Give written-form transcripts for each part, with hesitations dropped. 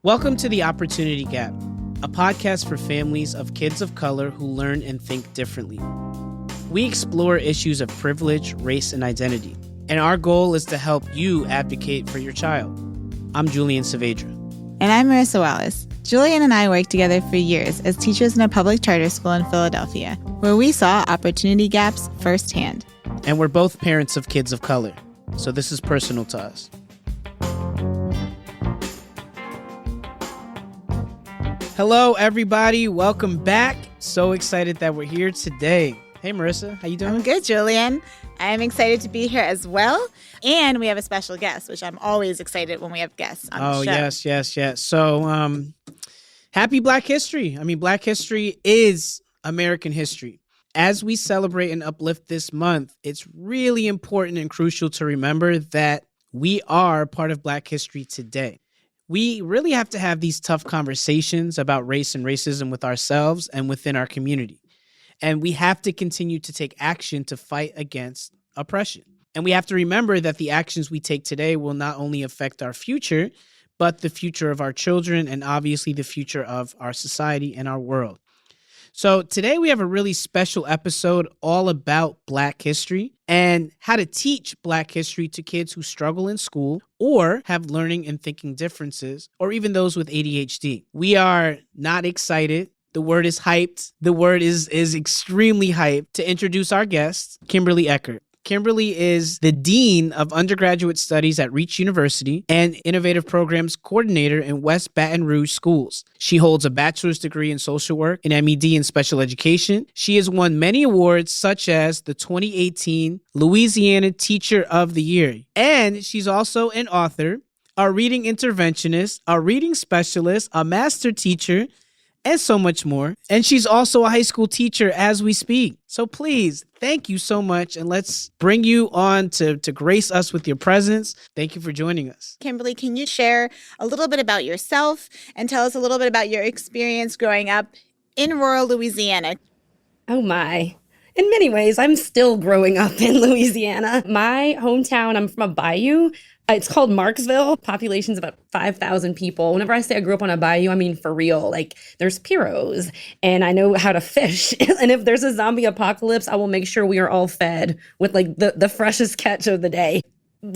Welcome to The Opportunity Gap, a podcast for families of kids of color who learn and think differently. We explore issues of privilege, race, and identity, and our goal is to help you advocate for your child. I'm Julian Saavedra. And I'm Marissa Wallace. Julian and I worked together for years as teachers in a public charter school in Philadelphia, where we saw opportunity gaps firsthand. And we're both parents of kids of color, so this is personal to us. Hello, everybody. Welcome back. So excited that we're here today. Hey, Marissa. How you doing? I'm good, Julian. I'm excited to be here as well. And we have a special guest, which I'm always excited when we have guests on the show. Yes. So, happy Black History. Black history is American history. As we celebrate and uplift this month, it's really important and crucial to remember that we are part of Black history today. We really have to have these tough conversations about race and racism with ourselves and within our community. And we have to continue to take action to fight against oppression. And we have to remember that the actions we take today will not only affect our future, but the future of our children and obviously the future of our society and our world. So today we have a really special episode all about Black history and how to teach Black history to kids who struggle in school or have learning and thinking differences, or even those with ADHD. We are not excited. The word is hyped. The word is extremely hyped to introduce our guest, Kimberly Eckert. Kimberly is the Dean of Undergraduate Studies at Reach University and Innovative Programs Coordinator in West Baton Rouge Schools. She holds a bachelor's degree in social work, an MED in special education. She has won many awards such as the 2018 Louisiana Teacher of the Year. And she's also an author, a reading interventionist, a reading specialist, a master teacher, and so much more. And she's also a high school teacher as we speak. So please, thank you so much. And let's bring you on to grace us with your presence. Thank you for joining us. Kimberly, can you share a little bit about yourself and tell us a little bit about your experience growing up in rural Louisiana? Oh my. In many ways, I'm still growing up in Louisiana. My hometown, I'm from a bayou. It's called Marksville. Population's about 5,000 people. Whenever I say I grew up on a bayou, I mean for real. Like, there's pirogues, and I know how to fish. And if there's a zombie apocalypse, I will make sure we are all fed with, like, the freshest catch of the day.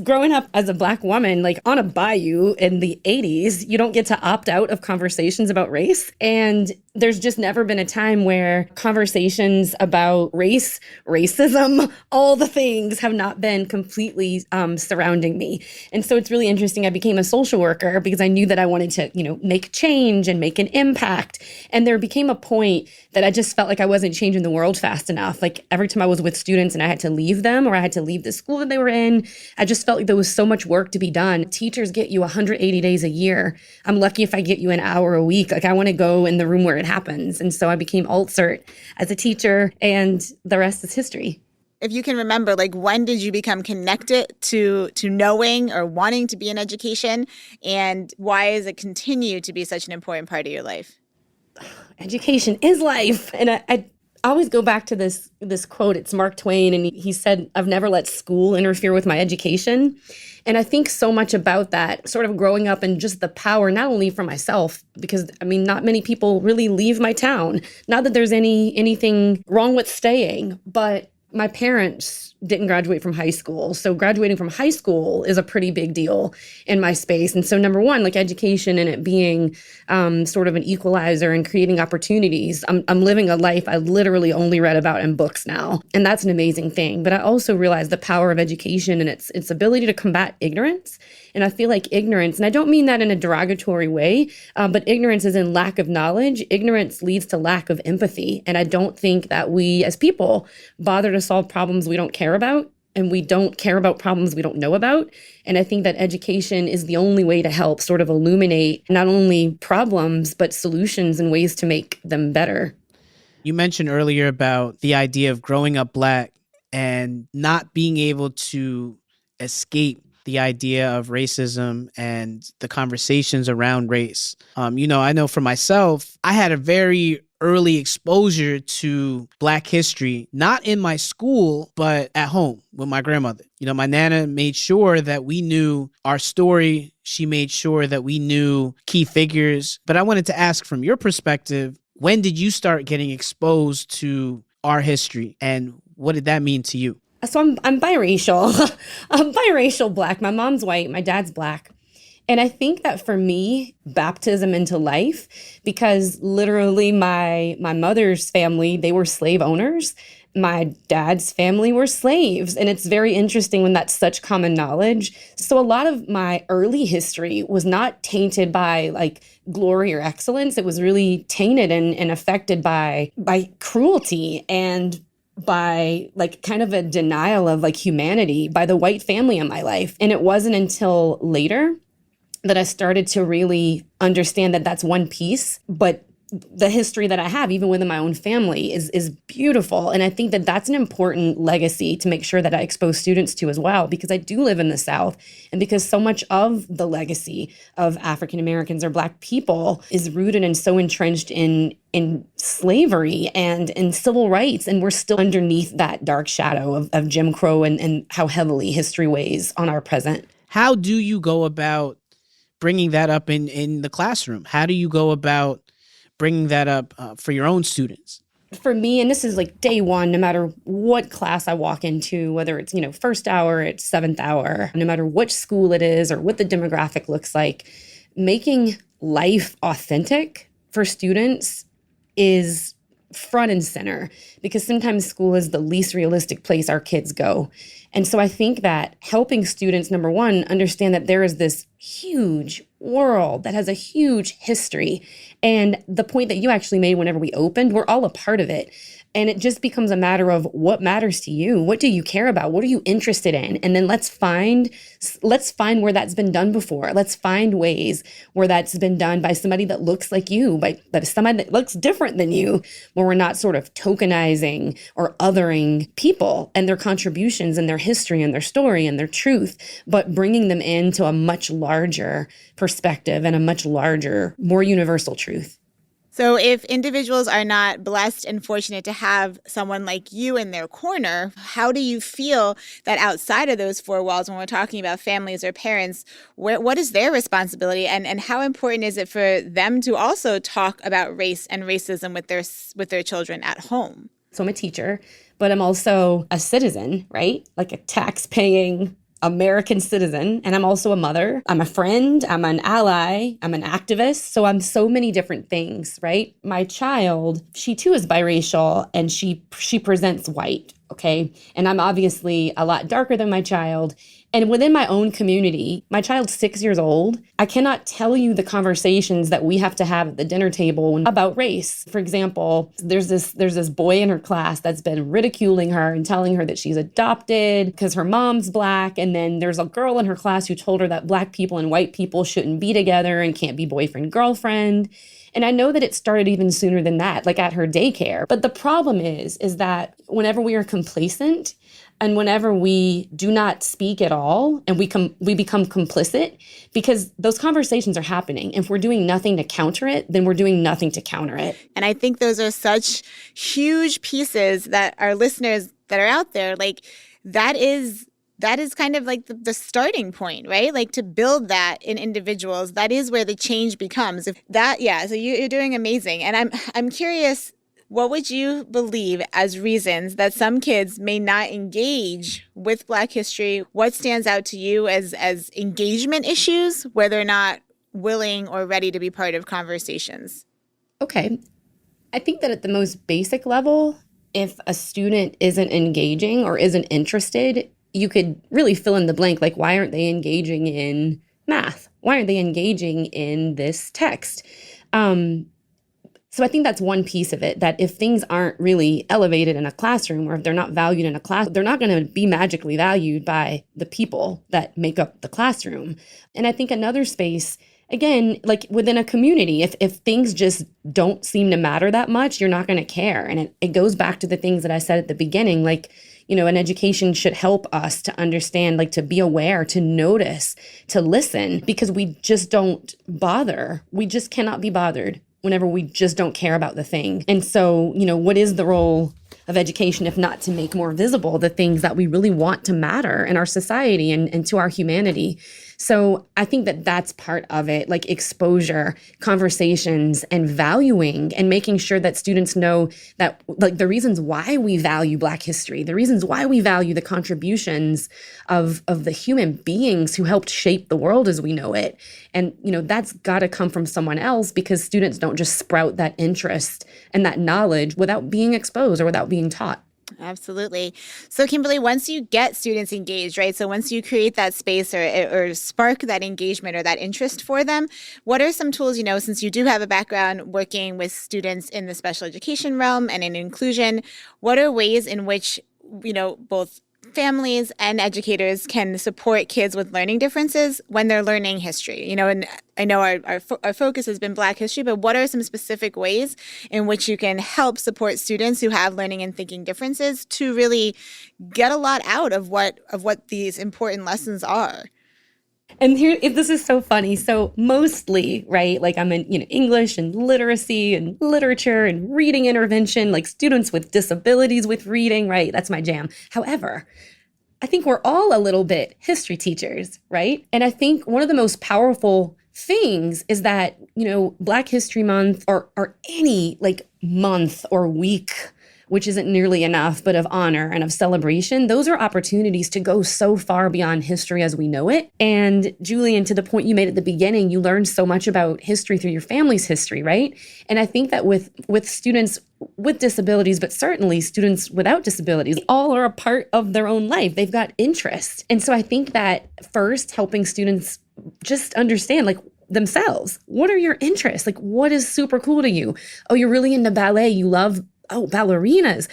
Growing up as a Black woman, like on a bayou in the 80s, you don't get to opt out of conversations about race. And there's just never been a time where conversations about race, racism, all the things have not been completely surrounding me. And so it's really interesting. I became a social worker because I knew that I wanted to, make change and make an impact. And there became a point that I just felt like I wasn't changing the world fast enough. Like every time I was with students and I had to leave them or I had to leave the school that they were in, I just felt like there was so much work to be done. Teachers get you 180 days a year. I'm lucky if I get you an hour a week. Like I want to go in the room where it happens. And so I became alt-cert as a teacher, and the rest is history. If you can remember, like, when did you become connected to knowing or wanting to be in education, and why does it continue to be such an important part of your life? Education is life. And I always go back to this quote. It's Mark Twain, and he said, "I've never let school interfere with my education." And I think so much about that, sort of growing up and just the power, not only for myself, because, not many people really leave my town. Not that there's anything wrong with staying, but my parents didn't graduate from high school. So graduating from high school is a pretty big deal in my space. And so number one, like education and it being sort of an equalizer and creating opportunities. I'm living a life I literally only read about in books now. And that's an amazing thing. But I also realize the power of education and its ability to combat ignorance. And I feel like ignorance, and I don't mean that in a derogatory way, but ignorance is in lack of knowledge. Ignorance leads to lack of empathy. And I don't think that we as people bother to solve problems we don't care about, and we don't care about problems we don't know about. And I think that education is the only way to help sort of illuminate not only problems, but solutions and ways to make them better. You mentioned earlier about the idea of growing up Black and not being able to escape the idea of racism and the conversations around race. I know for myself, I had a very early exposure to Black history, not in my school, but at home with my grandmother. My Nana made sure that we knew our story. She made sure that we knew key figures. But I wanted to ask, from your perspective, when did you start getting exposed to our history, and what did that mean to you? So I'm biracial. I'm biracial Black. My mom's white, my dad's Black. And I think that for me, baptism into life, because literally my mother's family, they were slave owners. My dad's family were slaves. And it's very interesting when that's such common knowledge. So a lot of my early history was not tainted by like glory or excellence. It was really tainted and affected by cruelty and by like kind of a denial of like humanity by the white family in my life. And it wasn't until later that I started to really understand that that's one piece, but the history that I have, even within my own family, is beautiful. And I think that that's an important legacy to make sure that I expose students to as well, because I do live in the South. And because so much of the legacy of African Americans or Black people is rooted and so entrenched in slavery and in civil rights. And we're still underneath that dark shadow of Jim Crow and how heavily history weighs on our present. How do you go about bringing that up in the classroom? How do you go about bringing that up for your own students? For me, and this is like day one, no matter what class I walk into, whether it's, first hour, it's seventh hour, no matter which school it is or what the demographic looks like, making life authentic for students is front and center, because sometimes school is the least realistic place our kids go. And so I think that helping students, number one, understand that there is this huge world that has a huge history. And the point that you actually made whenever we opened, we're all a part of it. And it just becomes a matter of what matters to you. What do you care about? What are you interested in? And then let's find where that's been done before. Let's find ways where that's been done by somebody that looks like you, by somebody that looks different than you, where we're not sort of tokenizing or othering people and their contributions and their history and their story and their truth, but bringing them into a much larger perspective and a much larger, more universal truth. So if individuals are not blessed and fortunate to have someone like you in their corner, how do you feel that outside of those four walls, when we're talking about families or parents, what is their responsibility, and how important is it for them to also talk about race and racism with their children at home? So I'm a teacher, but I'm also a citizen, right? Like a tax-paying American citizen. And I'm also a mother. I'm a friend. I'm an ally. I'm an activist. So I'm so many different things, right? My child, she too is biracial, and she presents white, okay? And I'm obviously a lot darker than my child. And within my own community, my child's 6 years old. I cannot tell you the conversations that we have to have at the dinner table about race. For example, there's this boy in her class that's been ridiculing her and telling her that she's adopted because her mom's Black. And then there's a girl in her class who told her that Black people and white people shouldn't be together and can't be boyfriend, girlfriend. And I know that it started even sooner than that, like at her daycare. But the problem is that whenever we are complacent, and whenever we do not speak at all, and we become complicit, because those conversations are happening. If we're doing nothing to counter it, then we're doing nothing to counter it. And I think those are such huge pieces that our listeners that are out there, like that is kind of like the starting point, right? Like to build that in individuals, that is where the change becomes. So you're doing amazing. And I'm curious, what would you believe as reasons that some kids may not engage with Black history? What stands out to you as engagement issues, where they're not willing or ready to be part of conversations? Okay. I think that at the most basic level, if a student isn't engaging or isn't interested, you could really fill in the blank, like, why aren't they engaging in math? Why aren't they engaging in this text? So I think that's one piece of it, that if things aren't really elevated in a classroom, or if they're not valued in a class, they're not going to be magically valued by the people that make up the classroom. And I think another space, again, like within a community, if things just don't seem to matter that much, you're not going to care. And it goes back to the things that I said at the beginning, like, an education should help us to understand, like to be aware, to notice, to listen, because we just don't bother. We just cannot be bothered whenever we just don't care about the thing. And so, what is the role of education, if not to make more visible the things that we really want to matter in our society and to our humanity. So I think that that's part of it, like exposure, conversations, and valuing, and making sure that students know that, like, the reasons why we value Black history, the reasons why we value the contributions of the human beings who helped shape the world as we know it. And, that's got to come from someone else, because students don't just sprout that interest and that knowledge without being exposed or without being taught. Absolutely. So, Kimberly, once you get students engaged, right? So once you create that space or spark that engagement or that interest for them, what are some tools, since you do have a background working with students in the special education realm and in inclusion, what are ways in which, both families and educators can support kids with learning differences when they're learning history? And I know our focus has been Black history, but what are some specific ways in which you can help support students who have learning and thinking differences to really get a lot out of what these important lessons are? And this is so funny. So mostly, right, like I'm in, English and literacy and literature and reading intervention, like students with disabilities with reading, right? That's my jam. However, I think we're all a little bit history teachers, right? And I think one of the most powerful things is that, Black History Month or any like month or week, which isn't nearly enough, but of honor and of celebration, those are opportunities to go so far beyond history as we know it. And Julian, to the point you made at the beginning, you learned so much about history through your family's history, right? And I think that with students with disabilities, but certainly students without disabilities, all are a part of their own life. They've got interests. And so I think that first, helping students just understand, like, themselves. What are your interests? Like, what is super cool to you? Oh, you're really into ballet. You love ballerinas.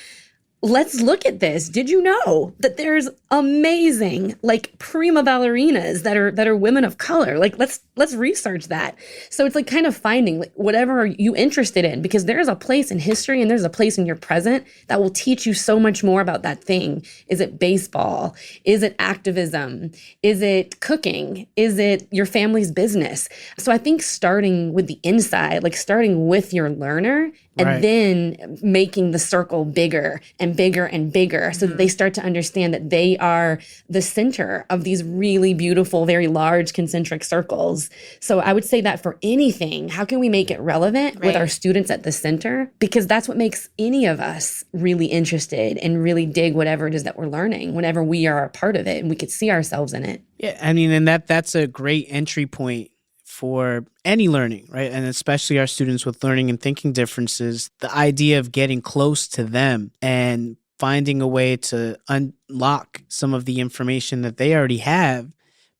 Let's look at this. Did you know that there's amazing, like, prima ballerinas that are women of color? Like, let's research that. So it's like kind of finding, like, whatever you interested in, because there's a place in history and there's a place in your present that will teach you so much more about that thing. Is it baseball? Is it activism? Is it cooking? Is it your family's business? So I think starting with the inside, like starting with your learner, and Right. then making the circle bigger and bigger and bigger, so that they start to understand that they are the center of these really beautiful, very large concentric circles. So I would say that for anything, how can we make it relevant with our students at the center? Because that's what makes any of us really interested and really dig whatever it is that we're learning whenever we are a part of it and we could see ourselves in it. Yeah, I mean, and that's a great entry point for any learning, right? And especially our students with learning and thinking differences, the idea of getting close to them and finding a way to unlock some of the information that they already have,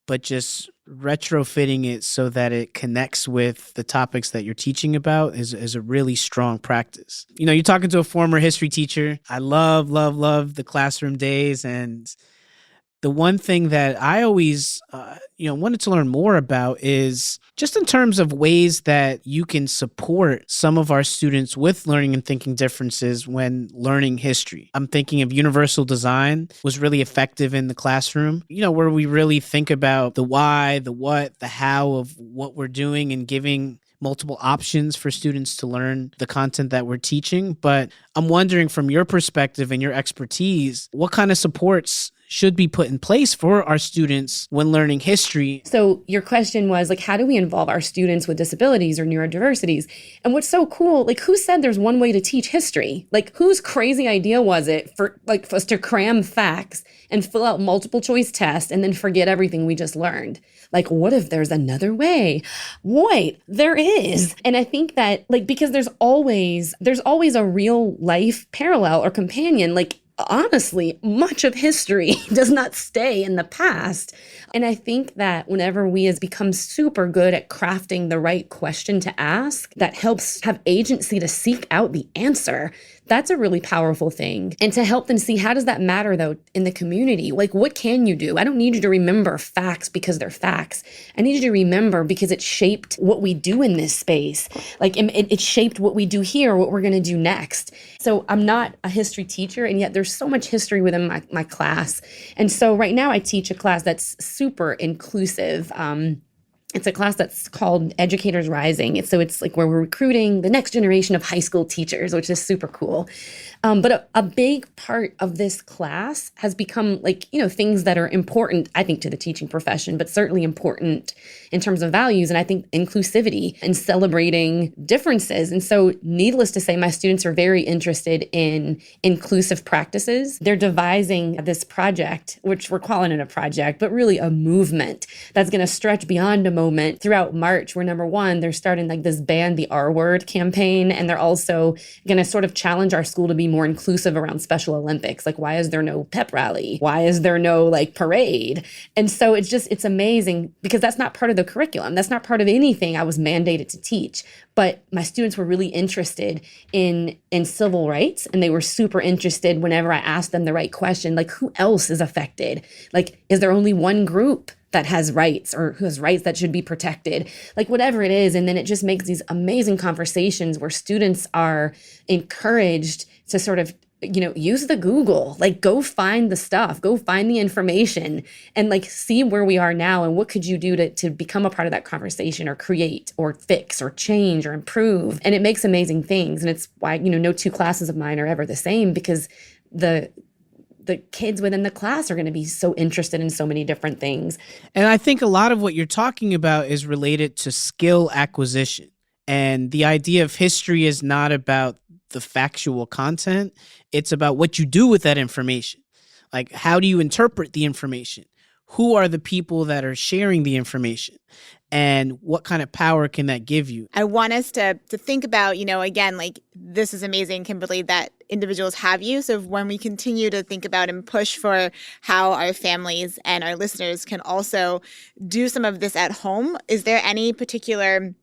but just retrofitting it so that it connects with the topics that you're teaching about is a really strong practice. You're talking to a former history teacher. I love the classroom days, and the one thing that I always, wanted to learn more about is just in terms of ways that you can support some of our students with learning and thinking differences when learning history. I'm thinking of universal design was really effective in the classroom, where we really think about the why, the what, the how of what we're doing and giving multiple options for students to learn the content that we're teaching. But I'm wondering, from your perspective and your expertise, what kind of supports should be put in place for our students when learning history? So your question was, like, how do we involve our students with disabilities or neurodiversities? And what's so cool, like, who said there's one way to teach history? Like, whose crazy idea was it for us to cram facts and fill out multiple choice tests and then forget everything we just learned? Like, what if there's another way? Wait, there is. And I think that, like, because there's always a real life parallel or companion. Like, honestly, much of history does not stay in the past. And I think that whenever we has become super good at crafting the right question to ask that helps have agency to seek out the answer, that's a really powerful thing. And to help them see, how does that matter, though, in the community? Like, what can you do? I don't need you to remember facts because they're facts. I need you to remember because it shaped what we do in this space. Like, it shaped what we do here, what we're going to do next. So I'm not a history teacher, and yet there's so much history within my class. And so right now I teach a class that's super inclusive. It's a class that's called Educators Rising. It's like where we're recruiting the next generation of high school teachers, which is super cool. But a big part of this class has become things that are important, I think, to the teaching profession, but certainly important in terms of values. And I think inclusivity and celebrating differences. And so needless to say, my students are very interested in inclusive practices. They're devising this project, which we're calling it a project, but really a movement that's going to stretch beyond a moment throughout March, where number one, they're starting this Ban the R Word campaign. And they're also going to sort of challenge our school to be more inclusive around Special Olympics. Why is there no pep rally? Why is there no parade? And so it's amazing because that's not part of the curriculum. That's not part of anything I was mandated to teach. But my students were really interested in civil rights, and they were super interested whenever I asked them the right question, who else is affected? Is there only one group that has rights or who has rights that should be protected, whatever it is. And then it just makes these amazing conversations where students are encouraged to sort of, use the Google, go find the stuff, go find the information and see where we are now. And what could you do to become a part of that conversation or create or fix or change or improve? And it makes amazing things. And it's why, no two classes of mine are ever the same, because the kids within the class are going to be so interested in so many different things. And I think a lot of what you're talking about is related to skill acquisition. And the idea of history is not about the factual content. It's about what you do with that information. How do you interpret the information? Who are the people that are sharing the information? And what kind of power can that give you? I want us to think about, again, this is amazing, Kimberly, that individuals have you. So when we continue to think about and push for how our families and our listeners can also do some of this at home, is there any particular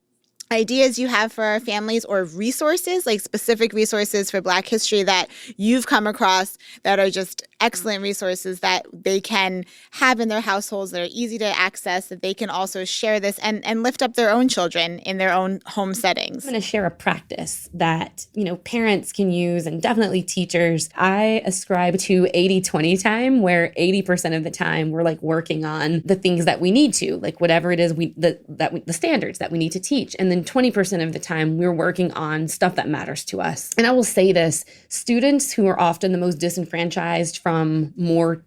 ideas you have for our families or resources, specific resources for Black history that you've come across that are just excellent resources that they can have in their households, that are easy to access, that they can also share this and lift up their own children in their own home settings? I'm going to share a practice that, parents can use and definitely teachers. I ascribe to 80-20 time, where 80% of the time we're working on the things that we need to, whatever it is the standards that we need to teach. And then 20% of the time we're working on stuff that matters to us. And I will say this, students who are often the most disenfranchised from more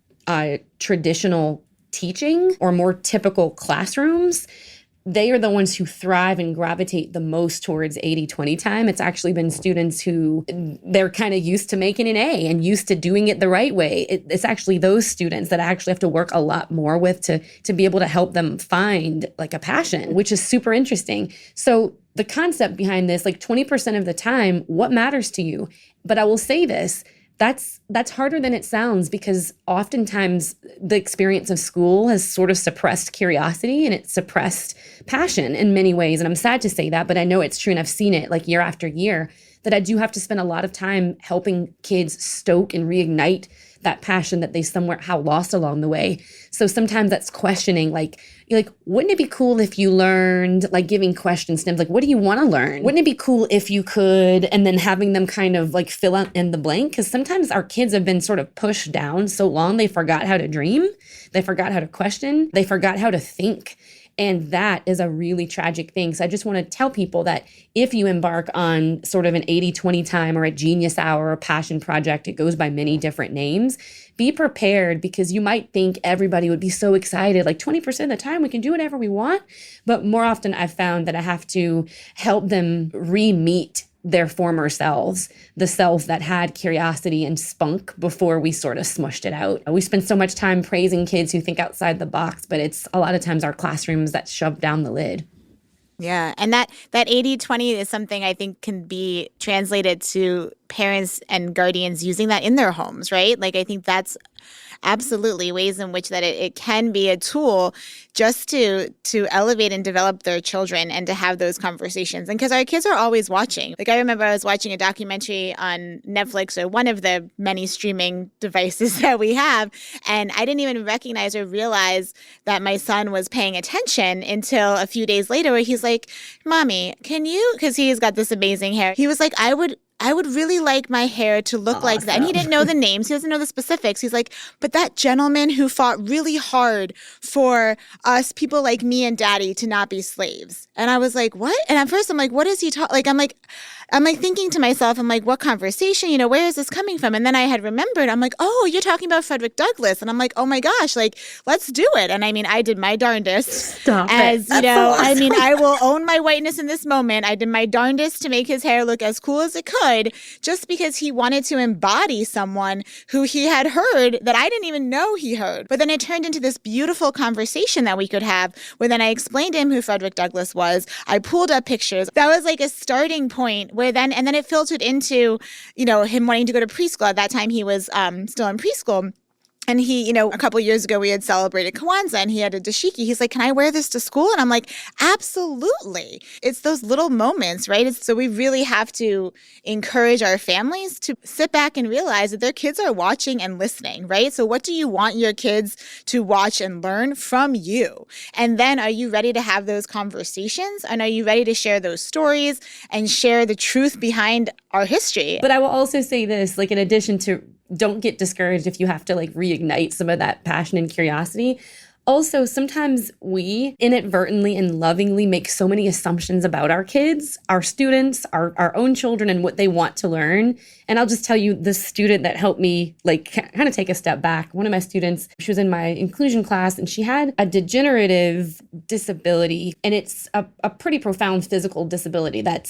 traditional teaching or more typical classrooms, they are the ones who thrive and gravitate the most towards 80-20 time. It's actually been students who they're kind of used to making an A and used to doing it the right way. It's actually those students that I actually have to work a lot more with to be able to help them find a passion, which is super interesting. So the concept behind this, 20% of the time, what matters to you? But I will say this, that's harder than it sounds, because oftentimes the experience of school has sort of suppressed curiosity and it's suppressed passion in many ways. And I'm sad to say that, but I know it's true, and I've seen it year after year, that I do have to spend a lot of time helping kids stoke and reignite that passion that they somehow lost along the way. So sometimes that's questioning, wouldn't it be cool if you learned, giving question stems, what do you want to learn? Wouldn't it be cool if you could? And then having them kind of fill out in the blank, because sometimes our kids have been sort of pushed down so long they forgot how to dream, they forgot how to question, they forgot how to think. And that is a really tragic thing. So I just want to tell people that if you embark on sort of an 80-20 time or a genius hour or a passion project, it goes by many different names, be prepared, because you might think everybody would be so excited. 20% of the time we can do whatever we want. But more often I've found that I have to help them re-meet their former selves, the self that had curiosity and spunk before we sort of smushed it out. We spend so much time praising kids who think outside the box, but it's a lot of times our classrooms that shove down the lid. Yeah. And that 80-20 is something I think can be translated to parents and guardians using that in their homes, right? I think that's absolutely ways in which that it can be a tool just to elevate and develop their children and to have those conversations. And because our kids are always watching. I remember I was watching a documentary on Netflix, or one of the many streaming devices that we have, and I didn't even recognize or realize that my son was paying attention until a few days later, where he's like, "Mommy, can you," because he's got this amazing hair. He was like, I would really like my hair to look like that. And he didn't know the names. He doesn't know the specifics. He's like, but that gentleman who fought really hard for us people like me and daddy to not be slaves. And I was like, what? And at first I'm like, what is he talking? Like, I'm like thinking to myself, I'm like, what conversation? You know, where is this coming from? And then I had remembered, I'm like, oh, you're talking about Frederick Douglass. And I'm like, oh my gosh, like, let's do it. And I mean, I did my darndest. Stop as, it. you know, I mean, I will own my whiteness in this moment. I did my darndest to make his hair look as cool as it could, just because he wanted to embody someone who he had heard that I didn't even know he heard. But then it turned into this beautiful conversation that we could have, where then I explained to him who Frederick Douglass was. I pulled up pictures. That was like a starting point where then it filtered into, you know, him wanting to go to preschool. At that time, he was still in preschool. And he, you know, a couple of years ago, we had celebrated Kwanzaa and he had a dashiki. He's like, can I wear this to school? And I'm like, absolutely. It's those little moments, right? So we really have to encourage our families to sit back and realize that their kids are watching and listening, right? So what do you want your kids to watch and learn from you? And then are you ready to have those conversations? And are you ready to share those stories and share the truth behind our history? But I will also say this, like, in addition to, don't get discouraged if you have to like reignite some of that passion and curiosity. Also, sometimes we inadvertently and lovingly make so many assumptions about our kids, our students, our own children, and what they want to learn. And I'll just tell you, the student that helped me like kind of take a step back, one of my students, she was in my inclusion class and she had a degenerative disability. And it's a pretty profound physical disability that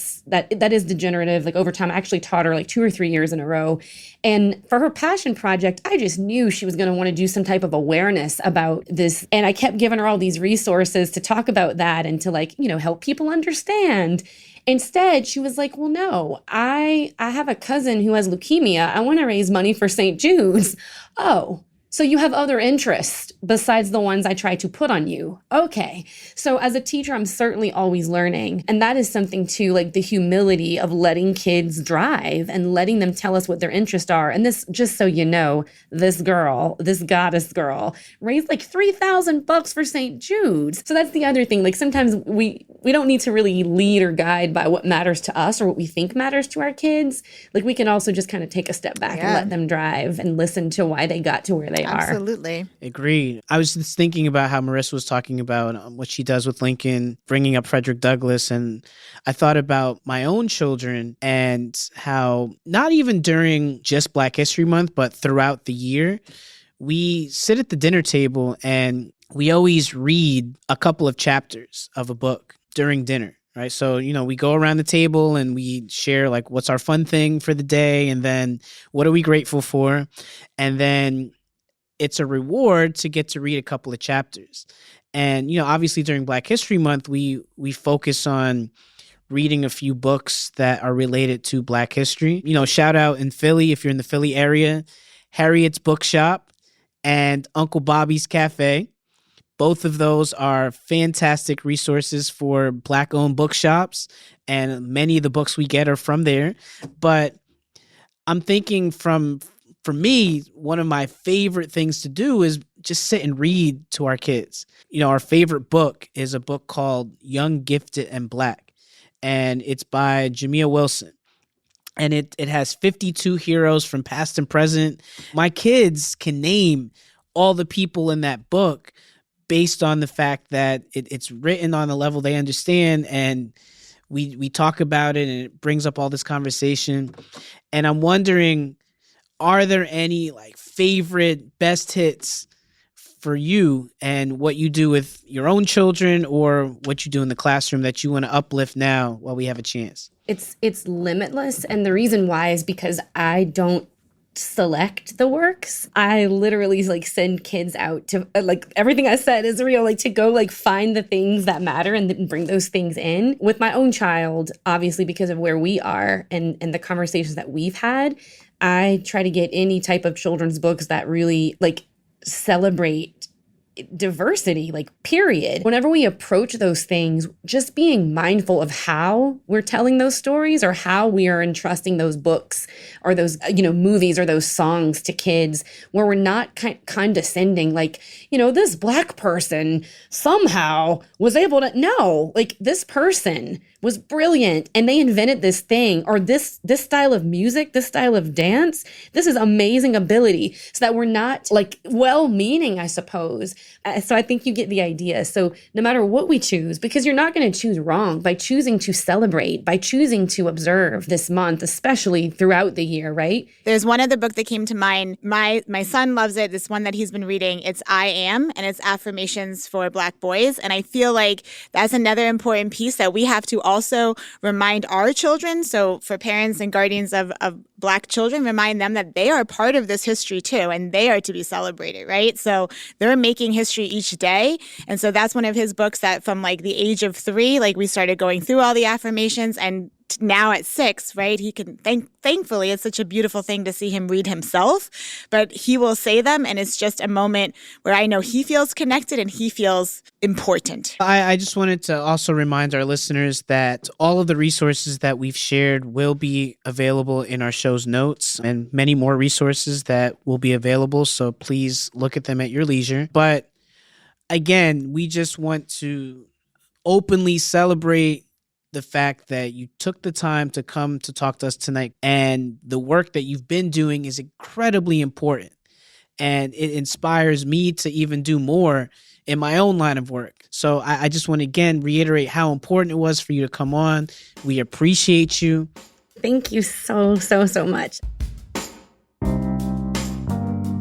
is degenerative. Like over time, I actually taught her like 2 or 3 years in a row. And for her passion project, I just knew she was going to want to do some type of awareness about this. And I kept giving her all these resources to talk about that and to like, you know, help people understand. Instead, she was like, well, no, I have a cousin who has leukemia. I want to raise money for St. Jude's. Oh, so you have other interests besides the ones I try to put on you. Okay. So as a teacher, I'm certainly always learning. And that is something too, like the humility of letting kids drive and letting them tell us what their interests are. And this, just so you know, this girl, this goddess girl, raised like $3,000 for St. Jude's. So that's the other thing. Like sometimes we don't need to really lead or guide by what matters to us or what we think matters to our kids. Like we can also just kind of take a step back and let them drive and listen to why they got to where they are. Absolutely. Agreed. I was just thinking about how Marissa was talking about what she does with Lincoln, bringing up Frederick Douglass. And I thought about my own children and how not even during just Black History Month, but throughout the year, we sit at the dinner table and we always read a couple of chapters of a book during dinner. Right. So, you know, we go around the table and we share like what's our fun thing for the day. And then what are we grateful for? And then it's a reward to get to read a couple of chapters. And, you know, obviously during Black History Month, we focus on reading a few books that are related to Black history. You know, shout out in Philly, if you're in the Philly area, Harriet's Bookshop and Uncle Bobby's Cafe. Both of those are fantastic resources for Black-owned bookshops, and many of the books we get are from there. But I'm thinking for me, one of my favorite things to do is just sit and read to our kids. You know, our favorite book is a book called Young, Gifted, and Black, and it's by Jamia Wilson. And it has 52 heroes from past and present. My kids can name all the people in that book based on the fact that it's written on a level they understand, and we talk about it, and it brings up all this conversation. And I'm wondering, are there any like favorite best hits for you and what you do with your own children or what you do in the classroom that you want to uplift now while we have a chance? It's limitless. And the reason why is because I don't select the works. I literally like send kids out to like everything I said is real, like to go like find the things that matter and then bring those things in. With my own child, obviously because of where we are and the conversations that we've had, I try to get any type of children's books that really like celebrate diversity, like period. Whenever we approach those things, just being mindful of how we're telling those stories or how we are entrusting those books or those, movies or those songs to kids where we're not condescending, like, this Black person somehow was able to, no, like this person was brilliant and they invented this thing, or this style of music, this style of dance, this is amazing ability, so that we're not like well-meaning, I suppose. So I think you get the idea. So no matter what we choose, because you're not going to choose wrong by choosing to celebrate, by choosing to observe this month, especially throughout the year, right? There's one other book that came to mind. My son loves it. This one that he's been reading. It's I Am, and it's affirmations for Black boys. And I feel like that's another important piece that we have to also remind our children. So for parents and guardians of Black children, remind them that they are part of this history too, and they are to be celebrated, right? So they're making history each day. And so that's one of his books that from like the age of 3, like we started going through all the affirmations, and now at 6, right, he can thankfully, it's such a beautiful thing to see him read himself, but he will say them, and it's just a moment where I know he feels connected and he feels important. I just wanted to also remind our listeners that all of the resources that we've shared will be available in our show's notes, and many more resources that will be available, so please look at them at your leisure. But again, we just want to openly celebrate the fact that you took the time to come to talk to us tonight, and the work that you've been doing is incredibly important, and it inspires me to even do more in my own line of work. So I just want to again reiterate how important it was for you to come on. We appreciate you. Thank you so much.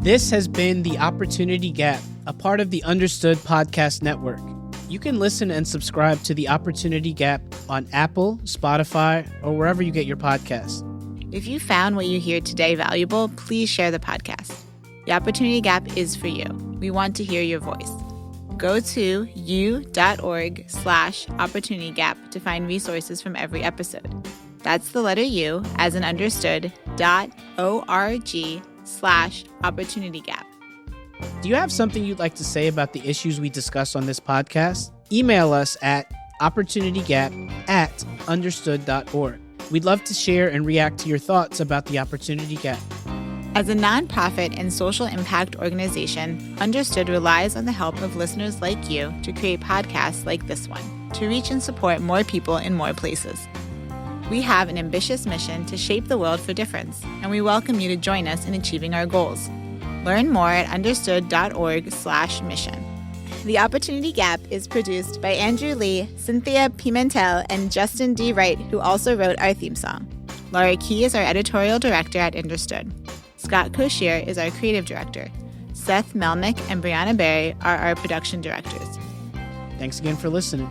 This has been The Opportunity Gap, a part of the Understood Podcast Network. You can listen and subscribe to The Opportunity Gap on Apple, Spotify, or wherever you get your podcasts. If you found what you hear today valuable, please share the podcast. The Opportunity Gap is for you. We want to hear your voice. Go to u.org/opportunitygap to find resources from every episode. That's the letter U, as in understood, .org/opportunitygap. Do you have something you'd like to say about the issues we discuss on this podcast? Email us at opportunitygap@understood.org. We'd love to share and react to your thoughts about the Opportunity Gap. As a nonprofit and social impact organization, Understood relies on the help of listeners like you to create podcasts like this one, to reach and support more people in more places. We have an ambitious mission to shape the world for difference, and we welcome you to join us in achieving our goals. Learn more at understood.org/mission. The Opportunity Gap is produced by Andrew Lee, Cynthia Pimentel, and Justin D. Wright, who also wrote our theme song. Laura Key is our editorial director at Understood. Scott Koshier is our creative director. Seth Melnick and Brianna Berry are our production directors. Thanks again for listening.